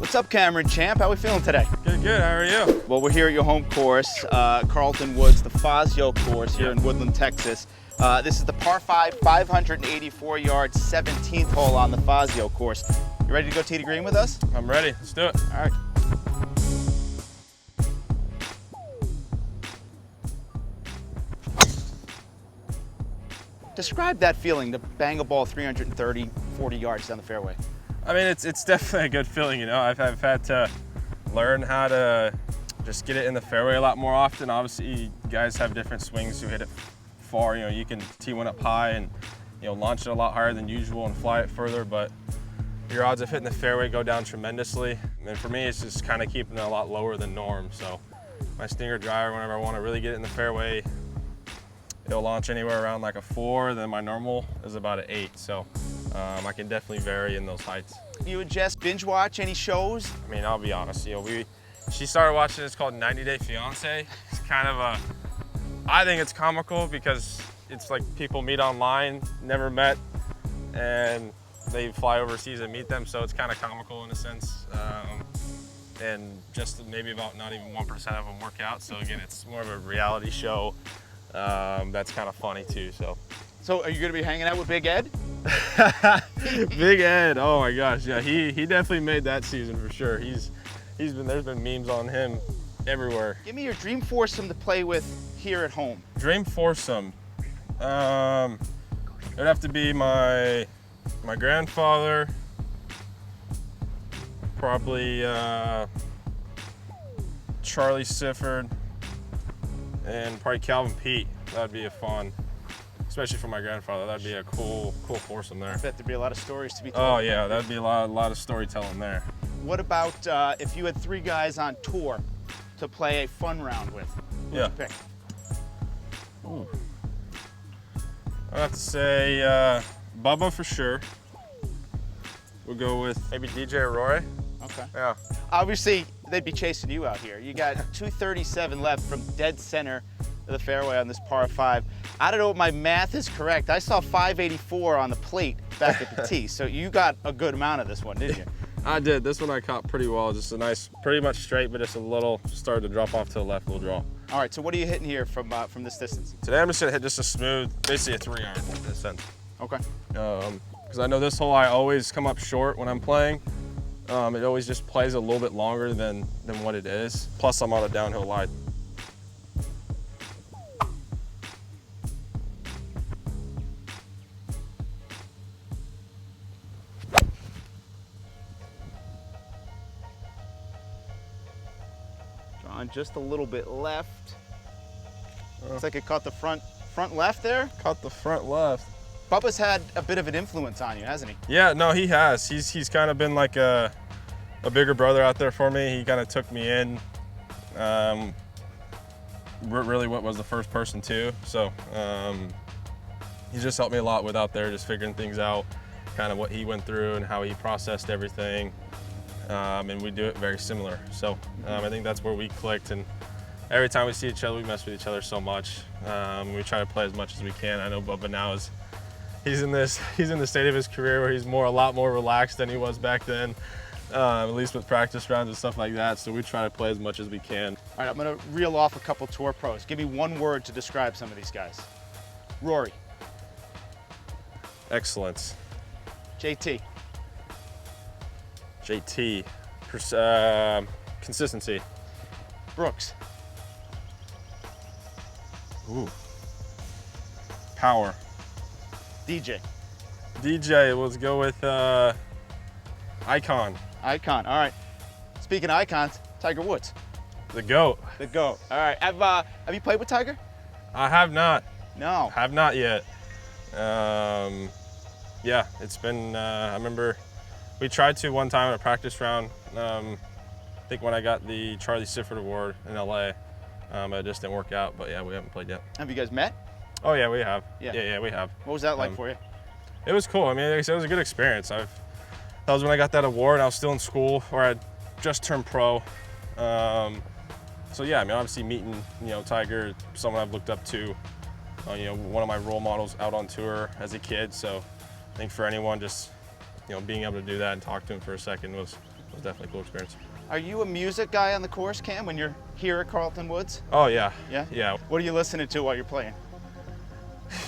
What's up, Cameron Champ? How we feeling today? Good, good. How are you? Well, we're here at your home course, Carlton Woods, the Fazio course here in Woodland, Texas. This is the par 5, 584 yards, 17th hole on the Fazio course. You ready to go tee to green with us? I'm ready. Let's do it. All right. Describe that feeling to bang a ball 330, 40 yards down the fairway. I mean, it's definitely a good feeling, you know. I've had to learn how to just get it in the fairway a lot more often. Obviously, you guys have different swings who hit it far. You know, you can tee one up high and, you know, launch it a lot higher than usual and fly it further, but your odds of hitting the fairway go down tremendously. And for me, it's just kind of keeping it a lot lower than norm. So my stinger driver, whenever I want to really get it in the fairway, it'll launch anywhere around like a 4, then my normal is about an 8. So I can definitely vary in those heights. You would just binge watch any shows? I mean, I'll be honest, you know, she started watching this called 90 Day Fiance. It's kind of I think it's comical because it's like people meet online, never met, and they fly overseas and meet them, so it's kind of comical in a sense. And just maybe about not even 1% of them work out. So again, it's more of a reality show. That's kind of funny too. So are you going to be hanging out with Big Ed? Big Ed, oh my gosh, yeah, he definitely made that season for sure. There's been memes on him everywhere. Give me your dream foursome to play with here at home. Dream foursome, it'd have to be my grandfather, probably Charlie Sifford, and probably Calvin Pete. That'd be a fun, especially for my grandfather. That'd be a cool foursome there. I bet there'd be a lot of stories to be told. Oh yeah, that'd be a lot of storytelling there. What about if you had 3 guys on tour to play a fun round with? Who would you pick? Ooh. I'd have to say Bubba for sure. We'll go with maybe DJ or Rory. Okay. Yeah. Obviously, they'd be chasing you out here. You got 237 left from dead center of the fairway on this par 5. I don't know if my math is correct. I saw 584 on the plate back at the tee, so you got a good amount of this one, didn't you? I did. This one I caught pretty well. Just a nice, pretty much straight, but just a little started to drop off to the left, little draw. All right, so what are you hitting here from this distance? Today I'm just gonna hit just a smooth, basically a 3-iron in this sense. Okay. Because I know this hole I always come up short when I'm playing. It always just plays a little bit longer than what it is. Plus I'm on a downhill lie. Drawing just a little bit left. Looks like it caught the front left there. Caught the front left. Bubba's had a bit of an influence on you, hasn't he? Yeah, no, he has. He's kind of been like a bigger brother out there for me. He kind of took me in. Really what was the first person too. So he's just helped me a lot with out there, just figuring things out, kind of what he went through and how he processed everything. And we do it very similar. So I think that's where we clicked, and every time we see each other, we mess with each other so much. We try to play as much as we can. I know Bubba now he's in the state of his career where he's a lot more relaxed than he was back then, at least with practice rounds and stuff like that. So we try to play as much as we can. All right, I'm gonna reel off a couple tour pros. Give me one word to describe some of these guys. Rory. Excellence. JT. JT. Consistency. Brooks. Ooh. Power. DJ. DJ, let's go with Icon. Icon, all right. Speaking of icons, Tiger Woods. The GOAT. The GOAT. All right, have you played with Tiger? I have not. No. Have not yet. Yeah, it's been, I remember we tried to one time in a practice round. I think when I got the Charlie Sifford Award in LA, it just didn't work out, but yeah, we haven't played yet. Have you guys met? Oh yeah, we have. Yeah, yeah, we have. What was that like for you? It was cool. I mean, it was a good experience. That was when I got that award. I was still in school, or I just turned pro. So yeah, I mean, obviously meeting, you know, Tiger, someone I've looked up to, you know, one of my role models out on tour as a kid. So I think for anyone, just, you know, being able to do that and talk to him for a second was was definitely a cool experience. Are you a music guy on the course, Cam, when you're here at Carlton Woods? Oh yeah. Yeah? Yeah. What are you listening to while you're playing?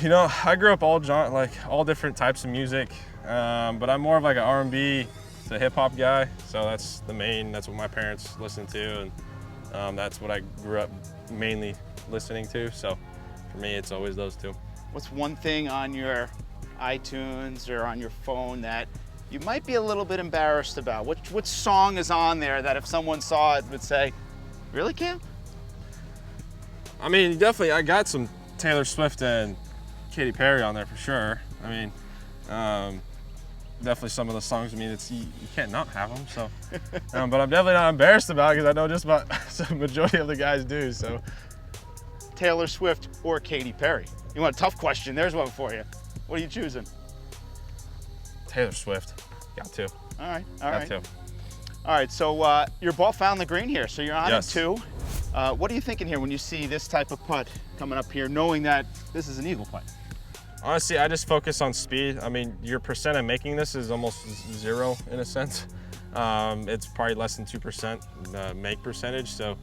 You know, I grew up all different types of music, but I'm more of like an R&B to hip hop guy. So that's what my parents listened to, and that's what I grew up mainly listening to. So for me, it's always those two. What's one thing on your iTunes or on your phone that you might be a little bit embarrassed about? What song is on there that if someone saw it would say, really, Cam? I mean, definitely, I got some Taylor Swift and Katy Perry on there for sure. I mean, definitely some of the songs, I mean, you can't not have them, so. But I'm definitely not embarrassed about it because I know just about the majority of the guys do, so. Taylor Swift or Katy Perry? You want a tough question? There's one for you. What are you choosing? Taylor Swift, got to. All right. Got to. All right, so your ball found the green here, so you're on Yes. at 2. What are you thinking here when you see this type of putt coming up here, knowing that this is an eagle putt? Honestly, I just focus on speed. I mean, your percent of making this is almost 0 in a sense. It's probably less than 2% make percentage. So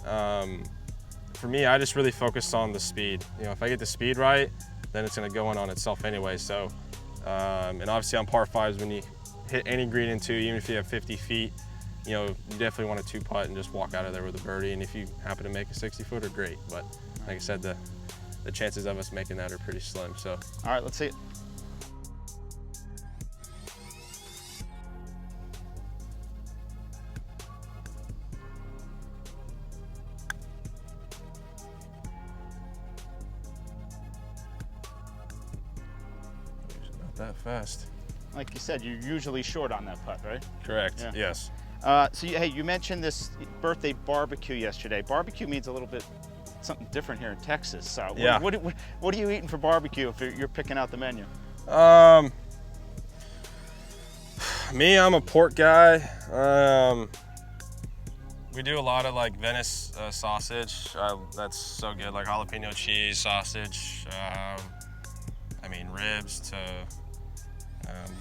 for me, I just really focus on the speed. You know, if I get the speed right, then it's gonna go in on itself anyway. So, and obviously on par 5s, when you hit any green in 2, even if you have 50 feet, you know, you definitely want a 2-putt and just walk out of there with a birdie. And if you happen to make a 60-footer, great. But like I said, the chances of us making that are pretty slim. So, all right, let's see it. not that fast. Like you said, you're usually short on that putt, right? Correct. Yeah. Yes. Hey, you mentioned this birthday barbecue yesterday. Barbecue means a little bit something different here in Texas. So Yeah. what are you eating for barbecue if you're picking out the menu? Me, I'm a pork guy. We do a lot of like Venice sausage. That's so good, like jalapeno cheese sausage. I mean, ribs to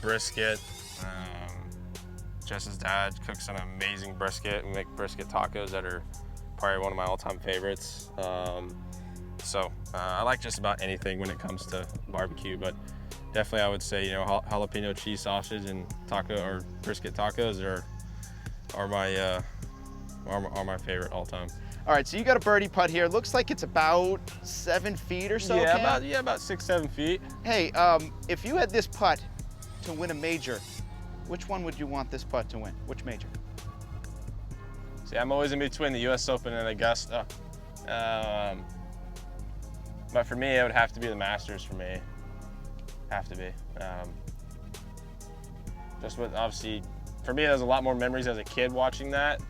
brisket. Jess's dad cooks an amazing brisket. We make brisket tacos that are probably one of my all-time favorites. I like just about anything when it comes to barbecue, but definitely I would say, you know, jalapeno cheese sausage and taco or brisket tacos are my favorite all time. All right, so you got a birdie putt here. Looks like it's about 7 feet or so. Yeah, Cam? about 6-7 feet. Hey, if you had this putt to win a major, which one would you want this putt to win? Which major? See, I'm always in between the U.S. Open and Augusta. But for me, it would have to be the Masters for me. Have to be. Just with, obviously, for me, there's a lot more memories as a kid watching that,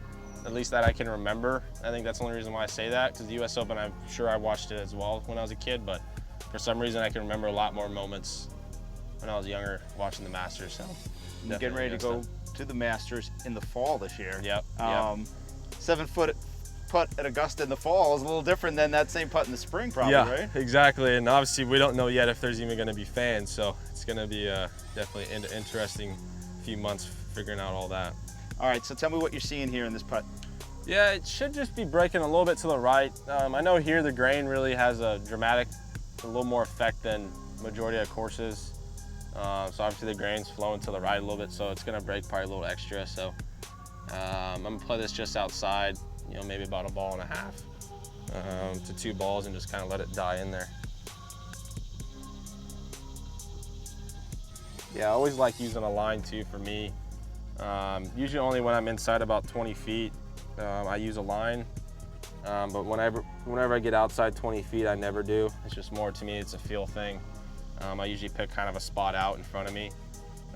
at least that I can remember. I think that's the only reason why I say that, because the U.S. Open, I'm sure I watched it as well when I was a kid, but for some reason I can remember a lot more moments when I was younger watching the Masters. So You're getting ready to go to the Masters in the fall this year. Yep. 7-foot putt at Augusta in the fall is a little different than that same putt in the spring, probably, right? Exactly. And obviously, we don't know yet if there's even going to be fans, so it's going to be definitely an interesting few months figuring out all that. All right, so tell me what you're seeing here in this putt. Yeah, it should just be breaking a little bit to the right. I know here the grain really has a little more effect than majority of courses. So obviously the grain's flowing to the right a little bit, so it's gonna break probably a little extra. So I'm gonna play this just outside, you know, maybe about 1.5 balls to 2 balls and just kind of let it die in there. Yeah, I always like using a line too for me. Usually only when I'm inside about 20 feet, I use a line. But whenever I get outside 20 feet, I never do. It's just more, to me, it's a feel thing. I usually pick kind of a spot out in front of me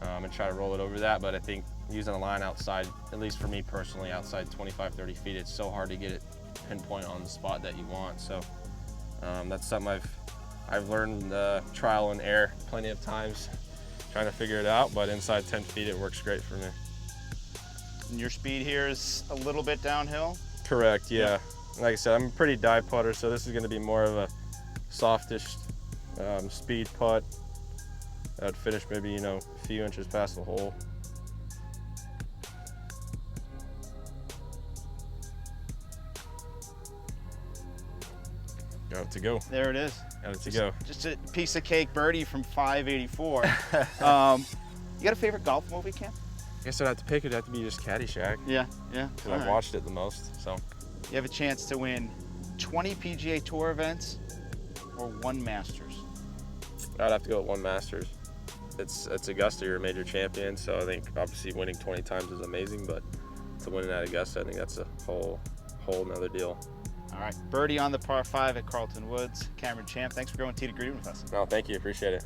and try to roll it over that. But I think using a line outside, at least for me personally, outside 25, 30 feet, it's so hard to get it pinpoint on the spot that you want. So that's something I've learned trial and error plenty of times, trying to figure it out. But inside 10 feet, it works great for me. And your speed here is a little bit downhill? Correct, yeah. Like I said, I'm a pretty dive putter, so this is gonna be more of a softish speed putt. I'd finish maybe, you know, a few inches past the hole. Got it to go. There it is. Got it to go. Just a piece of cake birdie from 584. You got a favorite golf movie, Cam? I guess I'd have to pick. It'd have to be just Caddyshack. Yeah. Because All I've right. watched it the most. So You have a chance to win 20 PGA Tour events or 1 Masters. I'd have to go with 1 Masters. It's Augusta, you're a major champion, so I think obviously winning 20 times is amazing, but to win at Augusta, I think that's a whole nother deal. All right, birdie on the par 5 at Carlton Woods. Cameron Champ, thanks for going tee to green with us. No, thank you, appreciate it.